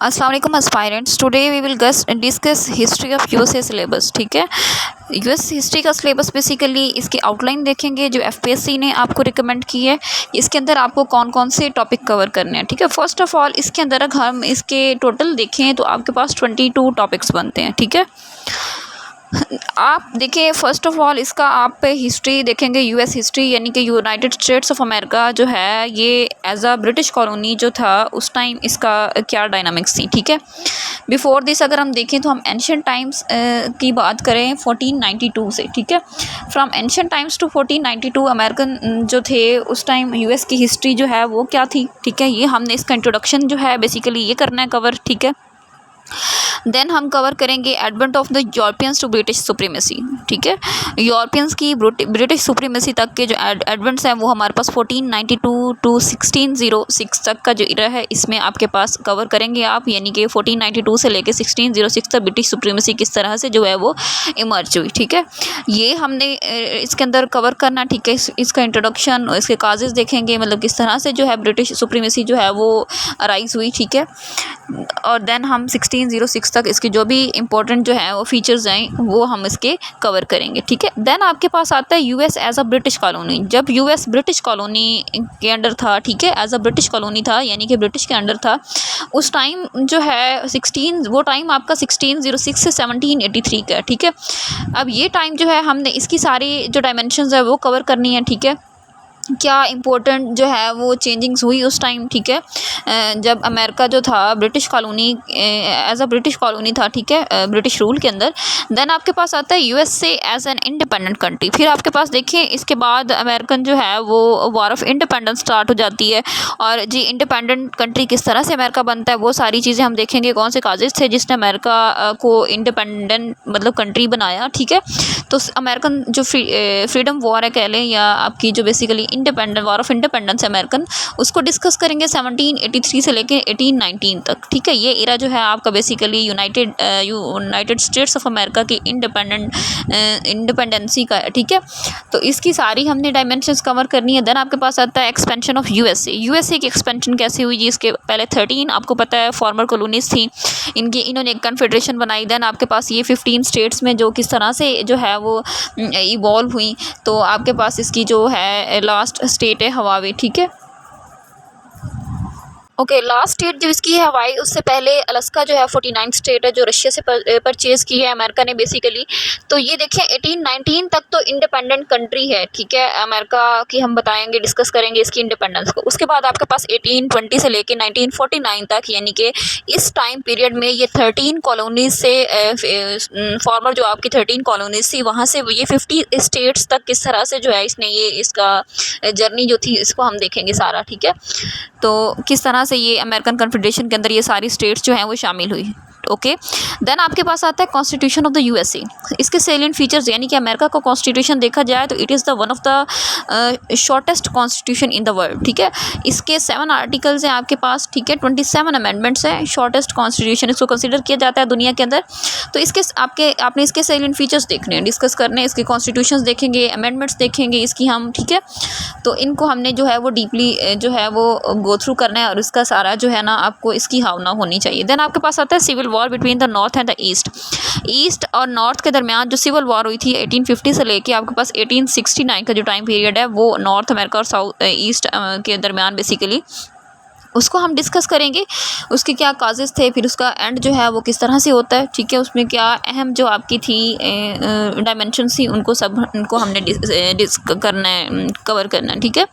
अस्सलाम वालेकुम aspirants. Today we will discuss history of USA syllabus. ठीक है, यूएस हिस्ट्री का सिलेबस बेसिकली इसकी आउटलाइन देखेंगे जो एफपीएससी ने आपको रिकमेंड की है। इसके अंदर आपको कौन कौन से टॉपिक कवर करने हैं। ठीक है, फर्स्ट ऑफ ऑल इसके अंदर अगर हम इसके टोटल देखें तो आपके पास 22 टॉपिक्स बनते हैं। ठीक है, आप देखिए फर्स्ट ऑफ ऑल इसका आप हिस्ट्री देखेंगे, यूएस हिस्ट्री यानी कि यूनाइटेड स्टेट्स ऑफ अमेरिका जो है ये एज अ ब्रिटिश कॉलोनी जो था उस टाइम इसका क्या डायनामिक्स थी। ठीक है, बिफोर दिस अगर हम देखें तो हम एंशियंट टाइम्स की बात करें 1492 से। ठीक है, from ancient times to 1492 American जो थे उस टाइम यूएस की हिस्ट्री जो है वो क्या थी। ठीक है, ये हमने इसका इंट्रोडक्शन जो है बेसिकली ये करना है कवर। ठीक है, देन हम कवर करेंगे advent of the Europeans to British supremacy. ठीक है, यूरोपियंस की ब्रिटिश सुप्रीमेसी तक के जो एडवेंट्स हैं वो हमारे पास 1492 टू 1606 तक का जो इरा है इसमें आपके पास कवर करेंगे आप, यानी कि 1492 से लेके 1606 तक ब्रिटिश सुप्रीमेसी किस तरह से जो है वो इमर्ज हुई। ठीक है, ये हमने इसके अंदर कवर करना। ठीक है, इसका इंट्रोडक्शन, इसके काजेज़ देखेंगे, मतलब किस तरह से जो है ब्रिटिश सुप्रीमेसी जो है वो अराइज हुई। ठीक है, और देन हम 1606 तक इसके जो भी इंपॉर्टेंट जो है वो फीचर्स हैं वो हम इसके कवर करेंगे। ठीक है, देन आपके पास आता है US as a British colony. जब यूएस ब्रिटिश कॉलोनी के अंडर था, ठीक है, एज अ ब्रिटिश कॉलोनी था यानी कि ब्रिटिश के अंडर था, उस टाइम जो है वो टाइम आपका 1606 से 1783 का है। ठीक है, अब ये टाइम जो है हमने इसकी सारी जो डायमेंशंस है वो कवर करनी है। ठीक है, क्या इम्पोर्टेंट जो है वो चेंजिंग्स हुई उस टाइम। ठीक है, जब अमेरिका जो था British colony as a British colony था। ठीक है, ब्रिटिश रूल के अंदर। देन आपके पास आता है USA as an independent country. फिर आपके पास देखिए इसके बाद अमेरिकन जो है वो वॉर ऑफ इंडिपेंडेंस स्टार्ट हो जाती है। और जी इंडिपेंडेंट कंट्री किस तरह से अमेरिका बनता है वो सारी चीज़ें हम देखेंगे, कौन से काजेज़ थे जिसने अमेरिका को इंडिपेंडेंट मतलब कंट्री बनाया। ठीक है, तो अमेरिकन जो फ्रीडम वॉर है कह लें, या आपकी जो basically independent war of independence American, उसको डिस्कस करेंगे 1783 से लेके 1819 तक। ठीक है, ये एरा जो है आपका basically United states of America की इंडिपेंडेंसी का है। ठीक है, तो इसकी सारी हमने डायमेंशंस कवर करनी है। देन आपके पास आता है एक्सपेंशन ऑफ यूएसए की एक्सपेंशन कैसे हुई जी। इसके पहले 13 आपको पता है फॉर्मर कॉलोनीज थी, इन्होंने एक कन्फेडरेशन बनाई। देन आपके पास ये 15 स्टेट्स में जो किस तरह से जो है वो इवॉल्व हुई। तो आपके पास इसकी जो है लास्ट स्टेट है हवाई। ठीक है, ओके, लास्ट स्टेट जो इसकी है हवाई, उससे पहले अलास्का जो है 49 स्टेट है जो रशिया से परचेज़ की है अमेरिका ने बेसिकली। तो ये देखिए 1819 तक तो इंडिपेंडेंट कंट्री है। ठीक है, अमेरिका की हम बताएंगे, डिस्कस करेंगे इसकी इंडिपेंडेंस को। उसके बाद आपके पास 1820 से लेके 1949 तक, यानी कि इस टाइम पीरियड में ये 13 कॉलोनीज से फॉर्मर जो आपकी 13 कॉलोनीज थी वहाँ से ये 50 स्टेट्स तक किस तरह से जो है इसने ये इसका जर्नी जो थी इसको हम देखेंगे सारा। ठीक है, तो किस तरह से ये अमेरिकन कन्फेडरेशन के अंदर ये सारी स्टेट्स जो हैं वो शामिल हुई। ओके, देन आपके पास आता है कॉन्स्टिट्यूशन ऑफ द यूएसए। इसके सेलिएंट फीचर्स यानी कि अमेरिका का कॉन्स्टिट्यूशन देखा जाए तो it is the one of the shortest constitution in the world. ठीक है, इसके 7 आर्टिकल्स हैं आपके पास। ठीक है, 27 अमेंडमेंट्स हैं, शॉर्टेस्ट कॉन्स्टिट्यूशन इसको कंसिडर किया जाता है दुनिया के अंदर। तो इसके आपने इसके सेलिएंट फीचर्स देखने हैं, डिस्कस करने हैं, इसके कॉन्स्टिट्यूशंस देखेंगे, अमेंडमेंट्स देखेंगे इसकी हम। ठीक है, तो इनको हमने जो है वो डीपली जो है वो गो थ्रू करना है और इसका सारा जो है ना आपको इसकी भावना होनी चाहिए। देन आपके पास आता है civil war between the north and the east और नॉर्थ के दरमियान जो सिविल वॉर हुई थी 1850 से लेके आपके पास 1869 का जो टाइम पीरियड है वो नॉर्थ अमेरिका और साउथ ईस्ट के दरमियान बेसिकली, उसको हम डिस्कस करेंगे, उसके क्या काजेज़ थे, फिर उसका एंड जो है वो किस तरह से होता है। ठीक है, उसमें क्या अहम जो आपकी थी डायमेंशंस थी उनको हमने कवर करना है। ठीक है,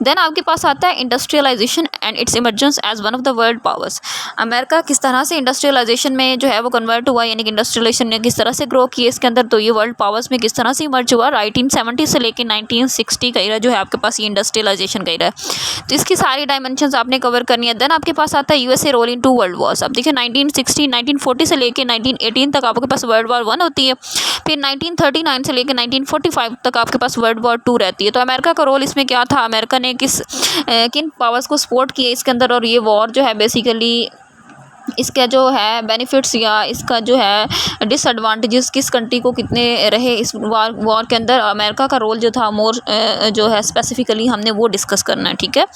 देन आपके पास आता है industrialisation and its emergence as one of the world powers. America किस तरह से इंडस्ट्रियलाइजेशन में जो है वो कन्वर्ट हुआ, यानी कि इंडस्ट्रियलाइजेशन ने किस तरह से ग्रो किया इसके अंदर, तो ये वर्ल्ड पावर्स में किस तरह से इमर्ज हुआ। 1870 से लेकर 1960 का इरा जो है आपके पास ये इंडस्ट्रियलाइजेशन का इरा है। तो इसकी सारी डायमेंशंस आपने कवर करनी है। देन आपके पास आता है USA role in 2 world wars. अब देखिए 1940 से लेके 1918 तक आपके पास वर्ल्ड वॉर 1 होती है, फिर 1939 से लेकर 1945 तक आपके पास वर्ल्ड वॉर 2 रहती है। तो अमेरिका का रोल इसमें क्या था, अमेरिका ने किन पावर्स को सपोर्ट किया इसके अंदर, और ये वॉर जो है बेसिकली इसका जो है बेनिफिट्स या इसका जो है डिसएडवांटेजेस किस कंट्री को कितने रहे इस वॉर के अंदर, अमेरिका का रोल जो था मोर जो है स्पेसिफिकली हमने वो डिस्कस करना है, ठीक है।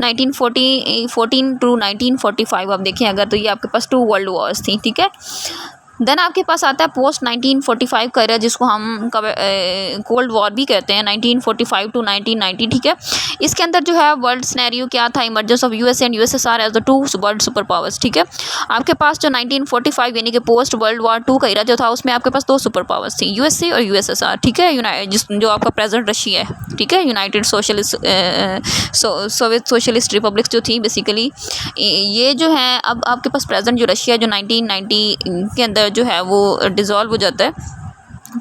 1914 टू 1945 आप देखें अगर, तो ये आपके पास 2 वर्ल्ड वॉर्स थी, ठीक है। देन आपके पास आता है पोस्ट 1945 का एरा, जिसको हम कोल्ड वॉर भी कहते हैं, 1945 टू 1990, ठीक है। इसके अंदर जो है वर्ल्ड सिनेरियो क्या था, emergence of USA and USSR as the 2 world super powers, ठीक है। आपके पास जो 1945 यानी कि पोस्ट वर्ल्ड वॉर 2 का एरा जो था, उसमें आपके पास 2 सुपर पावर्स थी, यूएसए और यूएसएसआर, ठीक है। जो आपका प्रेजेंट रशिया है, ठीक है, United socialist Soviet socialist Republic जो थी बेसिकली, ये जो है अब आपके पास प्रेजेंट जो रशिया जो 1990 के अंदर जो है वो डिज़ोल्व हो जाता है,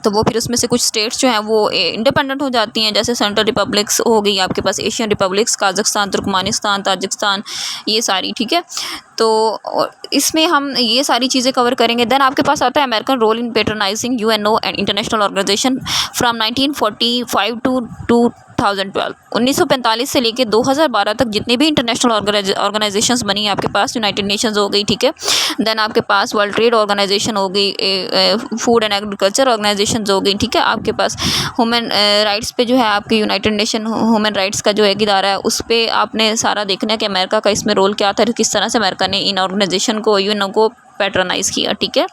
तो वो फिर उसमें से कुछ स्टेट्स जो हैं वो इंडिपेंडेंट हो जाती हैं, जैसे सेंट्रल रिपब्लिक्स हो गई आपके पास, एशियन रिपब्लिक्स, काज़ाख्स्तान, तुर्कमानिस्तान, ताजिकिस्तान, ये सारी, ठीक है। तो इसमें हम ये सारी चीज़ें कवर करेंगे। देन आपके पास आता है American role in patronising UNO and international organisation from 1945 to 2012। 1945 से लेके 2012 तक जितनी भी इंटरनेशनल ऑर्गेनाइजेशंस बनी आपके पास, यूनाइटेड नेशंस हो गई, ठीक है। देन आपके पास वर्ल्ड ट्रेड ऑर्गेनाइजेशन हो गई, फूड एंड एग्रीकल्चर ऑर्गेनाइजेशन हो गई, ठीक है। आपके पास ह्यूमन राइट्स पे जो है आपके यूनाइटेड नेशन ह्यूमन राइट्स का जो एक इदारा है, उस पर आपने सारा देखना है कि अमेरिका का इसमें रोल क्या था, किस तरह से अमेरिका ने इन ऑर्गेनाइजेशन को, यूएनओ को पैट्रोनाइज किया, ठीक है।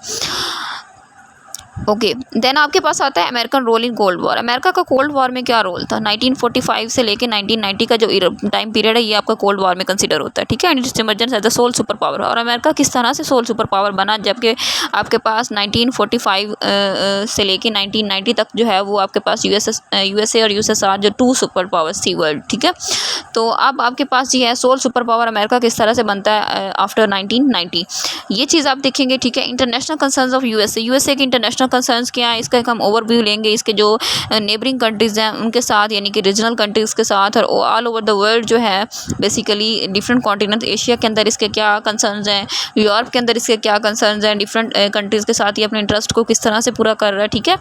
ओके, देन आपके पास आता है American role in cold war. America का कोल्ड वॉर में क्या रोल था, 1945 से लेके 1990 का जो टाइम पीरियड है, ये आपका कोल्ड वॉर में कंसीडर होता है, ठीक है। And its emergence as the sole super power. और अमेरिका किस तरह से सोल सुपर पावर बना, जबकि आपके पास 1945 से लेके 1990 तक जो है वो आपके पास यूएसए और यूएसएसआर जो 2 सुपर पावर्स थी वर्ल्ड, ठीक है। तो अब आपके पास ये है सोल सुपर पावर अमेरिका किस तरह से बनता है आफ्टर 1990, ये चीज़ आप देखेंगे, ठीक है। इंटरनेशनल कंसर्न्स ऑफ यूएसए के इंटरनेशनल कंसर्न्स क्या है, इसका एक हम ओवरव्यू लेंगे, इसके जो नेबरिंग कंट्रीज़ हैं उनके साथ, यानी कि रीजनल कंट्रीज़ के साथ, और ऑल ओवर द वर्ल्ड जो है बेसिकली डिफरेंट कॉन्टिनेंट, एशिया के अंदर इसके क्या कंसर्न्स हैं, यूरोप के अंदर इसके क्या कंसर्न्स हैं, डिफरेंट कंट्रीज़ के साथ ये अपने इंटरेस्ट को किस तरह से पूरा कर रहा है, ठीक है।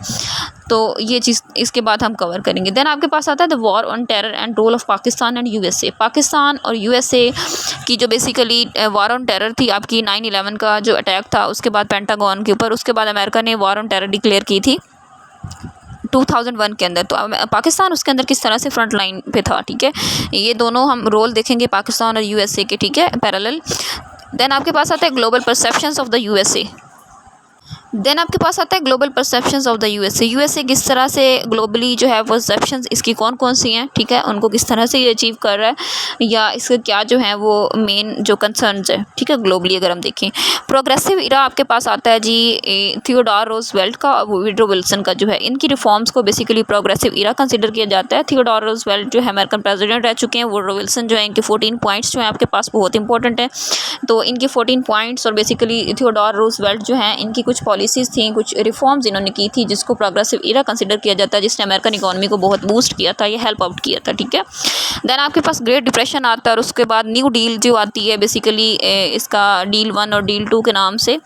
तो ये चीज़ इसके बाद हम कवर करेंगे। देन आपके पास आता है the war on terror and role of Pakistan and USA. Pakistan और यूएसए की जो बेसिकली वॉर ऑन टेरर थी आपकी 9/11 का जो अटैक था, उसके बाद पेंटागन के ऊपर, उसके बाद अमेरिका ने वॉर ऑन टेरर डिक्लेयर की थी 2001 के अंदर। तो पाकिस्तान उसके अंदर किस तरह से फ्रंट लाइन पे था, ठीक है। ये दोनों हम रोल देखेंगे पाकिस्तान और यूएसए के, ठीक है, पैरेलल। देन आपके पास आता है global perceptions of the USA. Then आपके पास आता है global perceptions of the USA. USA किस तरह से ग्लोबली जो है परसेप्शंस इसकी कौन कौन सी हैं, ठीक है, उनको किस तरह से ये अचीव कर रहा है, या इसके क्या जो है वो मेन जो कंसर्न्स है, ठीक है, ग्लोबली अगर हम देखें। प्रोग्रेसिव इरा आपके पास आता है जी थियोडोर रूजवेल्ट का और वुडरो विल्सन का, जो है इनकी रिफॉर्म्स को बेसिकली प्रोग्रेसिव इरा कंसिडर किया जाता है। थियोडोर रूजवेल्ट जो है अमेरिकन प्रेसिडेंट रह चुके हैं, वुडरो विल्सन जो है इनके 14 पॉइंट्स जो हैं आपके पास बहुत इंपॉर्टेंट है। तो इनके 14 पॉइंट्स, और बेसिकली थियोडोर रूजवेल्ट जो हैं इनकी कुछ पॉलिसीज़ थी, कुछ रिफॉर्म्स इन्होंने की थी, जिसको प्रोग्रेसिव इरा कंसिडर किया जाता है, जिसने अमेरिकन इकोनॉमी को बहुत बूस्ट किया था, ये हेल्प आउट किया था, ठीक है। देन आपके पास ग्रेट डिप्रेशन आता है, और उसके बाद न्यू डील जो आती है बेसिकली इसका डील 1 और डील 2 के नाम से।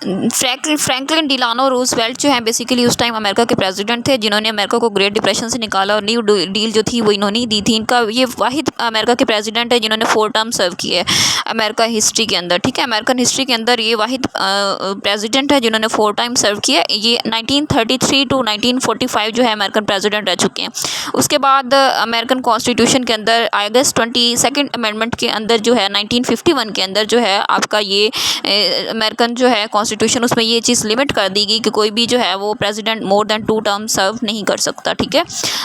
फ्रैंकलिन डिलानो रूजवेल्ट जो है बेसिकली उस टाइम अमेरिका के प्रेसिडेंट थे, जिन्होंने अमेरिका को ग्रेट डिप्रेशन से निकाला, और न्यू डील जो थी वो इन्होंने ही दी थी। इनका ये वाहिद अमेरिका के प्रेसिडेंट है जिन्होंने 4 टर्म सर्व किए हैं अमेरिका हिस्ट्री के अंदर, ठीक है। अमेरिकन हिस्ट्री के अंदर ये वाहिद प्रेसिडेंट है जिन्होंने 4 टाइम सर्व किया। ये 1933 टू 1945 जो है अमेरिकन प्रेसिडेंट रह चुके हैं। उसके बाद अमेरिकन कॉन्स्टिट्यूशन के अंदर अगस्त 22nd अमेंडमेंट के अंदर जो है 1951 के अंदर जो है आपका ये अमेरिकन जो है कॉन्स्टिट्यूशन, उसमें ये चीज़ लिमिट कर दी गई कि कोई भी जो है वो प्रेसिडेंट मोर देन 2 टर्म सर्व नहीं कर सकता, ठीक है।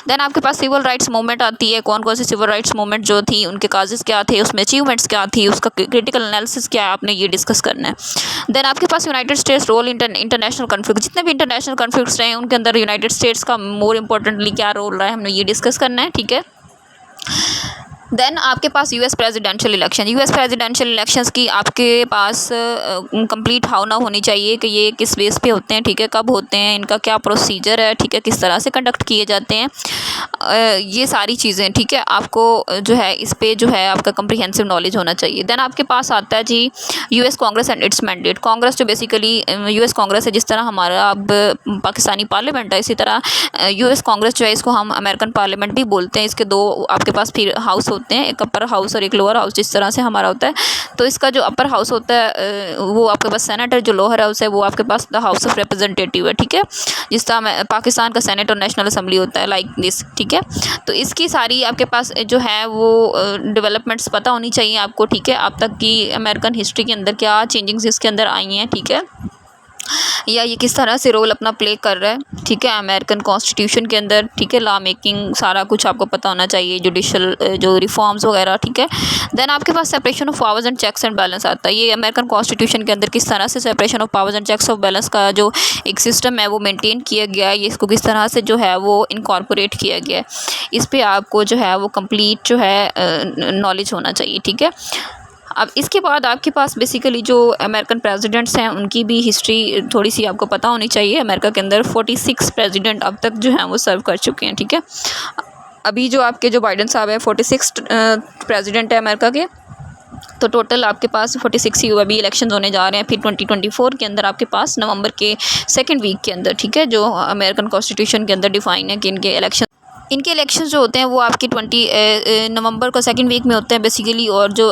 देन आपके पास सिविल राइट्स मूवमेंट आती है। कौन कौन सी सिविल राइट्स मूवमेंट जो थी, उनके काजेज़ क्या थे, उसमें अचीवमेंट्स क्या थी, उसका क्रिटिकल एनालिसिस क्या है, आपने ये डिस्कस करना है। देन आपके पास United States role international conflict, जितने भी इंटरनेशनल कन्फ्लिक्ट्स रहे हैं उनके अंदर यूनाइटेड स्टेट्स का मोर इंपॉर्टेंटली क्या रोल रहा है, हमने ये डिस्कस करना है, ठीक है। देन आपके पास यूएस प्रेसिडेंशियल इलेक्शंस की आपके पास कंप्लीट हाउ ना होनी चाहिए कि ये किस बेस पे होते हैं, ठीक है, कब होते हैं, इनका क्या प्रोसीजर है, ठीक है, किस तरह से कंडक्ट किए जाते हैं, ये सारी चीज़ें, ठीक है, आपको जो है इस पे जो है आपका कम्प्रीहेंसिव नॉलेज होना चाहिए। देन आपके पास आता है जी US Congress and its mandate. Congress जो बेसिकली यूएस कांग्रेस है, जिस तरह हमारा अब पाकिस्तानी पार्लियामेंट है, इसी तरह यूएस कांग्रेस जो है इसको हम अमेरिकन पार्लियामेंट भी बोलते हैं। इसके 2 आपके पास फिर हाउस होते होते हैं, एक अपर हाउस और एक लोअर हाउस, जिस तरह से हमारा होता है। तो इसका जो अपर हाउस होता है वो आपके पास सेनेट है, जो लोअर हाउस है वो आपके पास द हाउस ऑफ रिप्रेजेंटेटिव है, ठीक है, जिस तरह पाकिस्तान का सेनेट और नेशनल असेंबली होता है, लाइक दिस, ठीक है। तो इसकी सारी आपके पास जो है वो डेवलपमेंट्स पता होनी चाहिए आपको, ठीक है, अब तक की अमेरिकन हिस्ट्री के अंदर क्या चेंजिंग्स इसके अंदर आई हैं, ठीक है, या ये किस तरह से रोल अपना प्ले कर रहा है, ठीक है, अमेरिकन कॉन्स्टिट्यूशन के अंदर, ठीक है, लॉ मेकिंग सारा कुछ आपको पता होना चाहिए, जुडिशल जो रिफॉर्म्स वगैरह, ठीक है। देन आपके पास separation of powers and checks and balance आता है। ये अमेरिकन कॉन्स्टिट्यूशन के अंदर किस तरह से separation of powers and checks of balance का जो एक सिस्टम है वो मेनटेन किया गया है, ये इसको किस तरह से जो है वो इनकॉर्पोरेट किया गया है, इस पर आपको जो है वो कंप्लीट जो है नॉलेज होना चाहिए, ठीक है। अब इसके बाद आपके पास बेसिकली जो अमेरिकन प्रेसिडेंट्स हैं उनकी भी हिस्ट्री थोड़ी सी आपको पता होनी चाहिए। अमेरिका के अंदर 46 प्रेसिडेंट अब तक जो हैं वो सर्व कर चुके हैं, ठीक है। अभी जो आपके जो बाइडेन साहब हैं 46 प्रेसिडेंट है अमेरिका के, तो टोटल आपके पास 46 ही हुआ। अभी इलेक्शन होने जा रहे हैं फिर 2024 के अंदर आपके पास नवंबर के सेकेंड वीक के अंदर, ठीक है, जो अमेरिकन कॉन्स्टिट्यूशन के अंदर डिफाइन है कि इनके इलेक्शंस जो होते हैं वो आपके 20 नवंबर को सेकंड वीक में होते हैं बेसिकली। और जो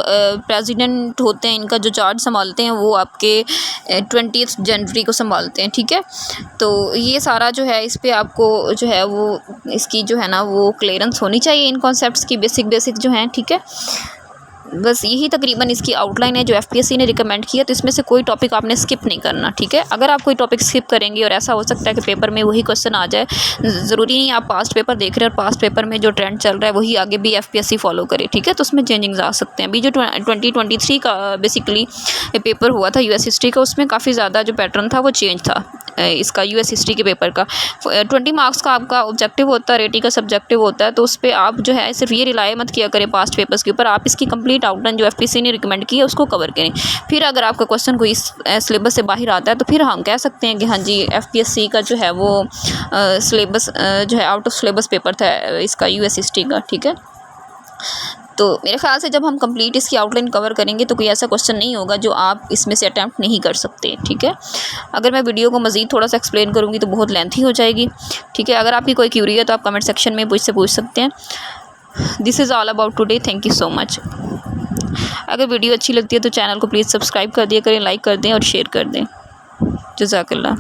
प्रेसिडेंट होते हैं इनका जो चार्ज संभालते हैं वो आपके 20 जनवरी को संभालते हैं, ठीक है। तो ये सारा जो है इस पर आपको जो है वो इसकी जो है ना वो क्लियरेंस होनी चाहिए इन कॉन्सेप्ट्स की, बेसिक जो हैं, ठीक है। बस यही तकरीबन इसकी आउटलाइन है जो एफपीएससी ने रिकमेंड किया। तो इसमें से कोई टॉपिक आपने स्किप नहीं करना, ठीक है। अगर आप कोई टॉपिक स्किप करेंगे और ऐसा हो सकता है कि पेपर में वही क्वेश्चन आ जाए, ज़रूरी नहीं आप पास्ट पेपर देख रहे हैं और पास्ट पेपर में जो ट्रेंड चल रहा है वही आगे भी एफपीएससी फॉलो करे, ठीक है। तो उसमें चेंजिंग्स आ सकते हैं। अभी जो 2023 का बेसिकली पेपर हुआ था यूएस हिस्ट्री का, उसमें काफ़ी ज़्यादा जो पैटर्न था वो चेंज था इसका यूएस हिस्ट्री के पेपर का। 20 मार्क्स का आपका ऑब्जेक्टिव होता है, रेटिंग का सब्जेक्टिव होता है। तो उस पर आप जो है सिर्फ ये रिलाई मत किया करें पास्ट पेपर्स के ऊपर, आप इसकी कंप्लीट आउटलाइन जो एफपीएससी ने रिकमेंड की है उसको कवर करें। फिर अगर आपका क्वेश्चन कोई सिलेबस से बाहर आता है तो फिर हम कह सकते हैं कि हाँ जी एफपीएससी का जो है वो सिलेबस जो है आउट ऑफ सिलेबस पेपर था इसका यूएस हिस्ट्री का, ठीक है। तो मेरे ख्याल से जब हम कंप्लीट इसकी आउटलाइन कवर करेंगे तो कोई ऐसा क्वेश्चन नहीं होगा जो आप इसमें से अटैम्प्ट नहीं कर सकते, ठीक है। अगर मैं वीडियो को मज़ीद थोड़ा सा एक्सप्लेन करूँगी तो बहुत लेंथी हो जाएगी, ठीक है। अगर आपकी कोई क्यूरी है तो आप कमेंट सेक्शन में मुझसे पूछ सकते हैं। This is all about today, thank you so much. अगर वीडियो अच्छी लगती है तो चैनल को प्लीज़ सब्सक्राइब कर दिया करें, लाइक कर दें और शेयर कर दें। जज़ाकल्लाह।